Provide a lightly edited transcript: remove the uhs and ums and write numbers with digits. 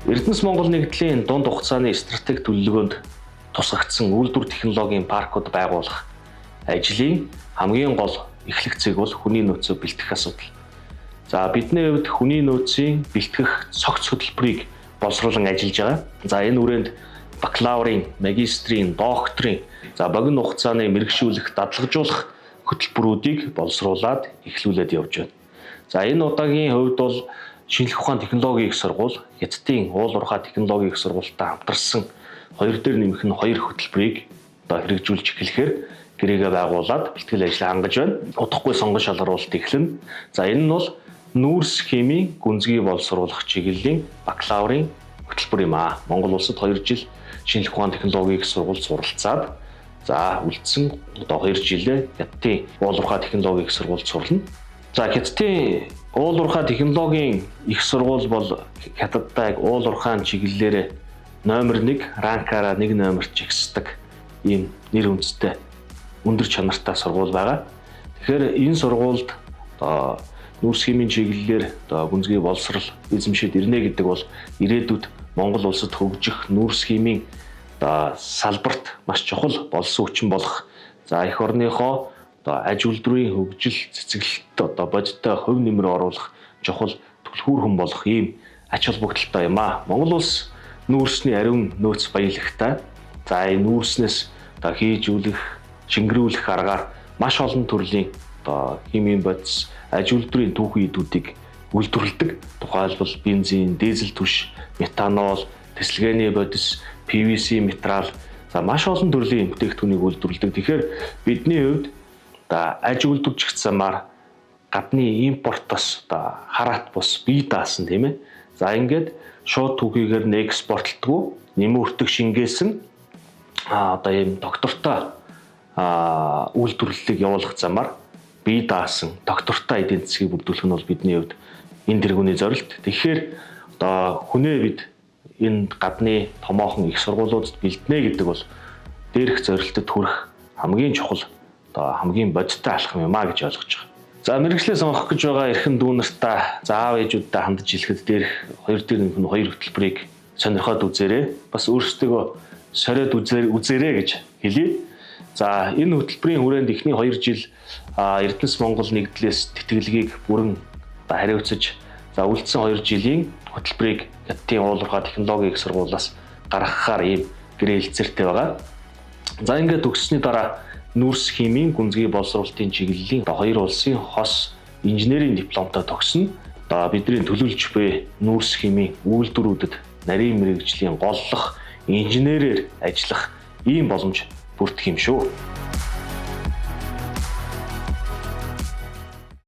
Эрдэнэс Монгол нэгдлийн дунд хугацааны стратеги төлөвлөгөөнд тусгагдсан үйлдвэр технологийн паркууд байгуулах ажлын хамгийн гол эхлэх зэг бол хүний нөөцөө бэлтгэх асуудал. За бидний хувьд хүний нөөцийн бэлтгэх цогц хөтөлбөрийг боловсруулан ажиллаж байгаа. За энэ хүрээнд бакалаврын, магистрийн, докторийн, за богино хугацааны мэргэжүүлэх, дадлагжуулах хөтөлбөрүүдийг боловсруулад эхлүүлээд явж байна. За энэ удаагийн хувьд бол шинжлэх ухааны технологийн их сургууль, Хятадын уул уурхай технологийн их сургуультай хамтарсан хоёр дээр нэмэх нь хоёр хөтөлбөрийг хэрэгжүүлж эхлэхээр гэрээгээ байгуулад бэлтгэл ажлаа хангаж байна. Удахгүй сонгон шалгаруулалт эхэлнэ. За энэ нь бол нүүрс химийн гүнзгий боловсруулах чиглэлийн бакалаврын хөтөлбөр юм аа. Монгол улсад 2 жил шинжлэх ухааны технологийн их сургууль суралцаад за үлдсэн одоо 2 жилээ Хятадын уул уурхай технологийн их сургуульд сурлана. За Хятадын уул уурхай технологийн их сургууль бол Хятадтай уул уурхайн чиглэлээр номер 1 ранкаараа 1 номерт жигсдэг ийм нэр үндэстэй өндөр чанартай сургууль байгаа. Тэгэхээр энэ сургуульд нүүрс химийн чиглэлээр гүнзгий боловсрал эзэмшиж ирнэ гэдэг бол ирээдүйд Монгол улсад хөгжих нүүрс химийн салбарт маш чухал болсон хүчин болох. За эх орныхоо аж үйлдвэрийн хөгжил цэцэглэлт бодиттой хувь нэмэр оруулах чухал түлхүүр хүн болох ийм ач холбогдолтой юм аа. Монгол улс нүүрсний ариун нөөц баялагтай. За энэ нүүрснээс хийж үлэх, шингэрүүлэх аргаар маш олон төрлийн химийн бодис, аж үйлдвэрийн түүхэн идүүдийг үйлдвэрлэдэг. Тухайлбал бензин, дизель түш, метанол, тэсэлгээний бодис, PVC материал, за маш олон төрлийн бүтээгдэхүүнийг үйлдвэрлэдэг. Тэгэхээр бидний хувьд аж үйлдвэрч замаар гадны импортоос хараат бус бие даасан тийм ээ. За ингээд шууд түүхийгээр нь экспортлдгоо нэмүртэг шингээсэн ийм доктортой үйлдвэрлэлийг явуулах замаар бие даасан доктортой эдийн засгийг бүрдүүлэх нь бол бидний хувьд энэ тэргүүний зорилт. Тэгэхээр хүнээ бид энэ гадны томоохон их сургуулиудад бэлднэ гэдэг бол дээрх зорилтод хүрэх хамгийн чухал хамгийн бодиттой алхам юм а гэж ойлгож байгаа. За мэргэжлээ сонгох гэж байгаа эрхэм дүү нартаа аав ээжүүдтэй хандаж хэлэхэд дээрх хоёр дээр нэмэх нь хоёр хөтөлбөрийг сонирхоод үзээрэй. Бас өөрсдөө сориод үзээрэй гэж хэлье. За энэ хөтөлбөрийн хүрээнд эхний 2 жил Эрдэнэс Монгол нэгдлээс тэтгэлгийг бүрэн хариуцаж за үлдсэн 2 жилийн хөтөлбөрийг Хятадын уул уурхай технологийн их сургуулиас гаргахаар ийм гэрээ хэлцээртэй байгаа. За ингээд төгссөний дараа нүүрс химийн гүнзгий боловсруулалтын чиглэлийн 2 улсын хос инженерийн дипломтой төгснө. Бидний төлөвлөж буй нүүрс химийн үйлдвэрүүдэд нарийн мэргэжлийн голлох инженерээр ажиллах ийм боломж бүрдэх юм шүү.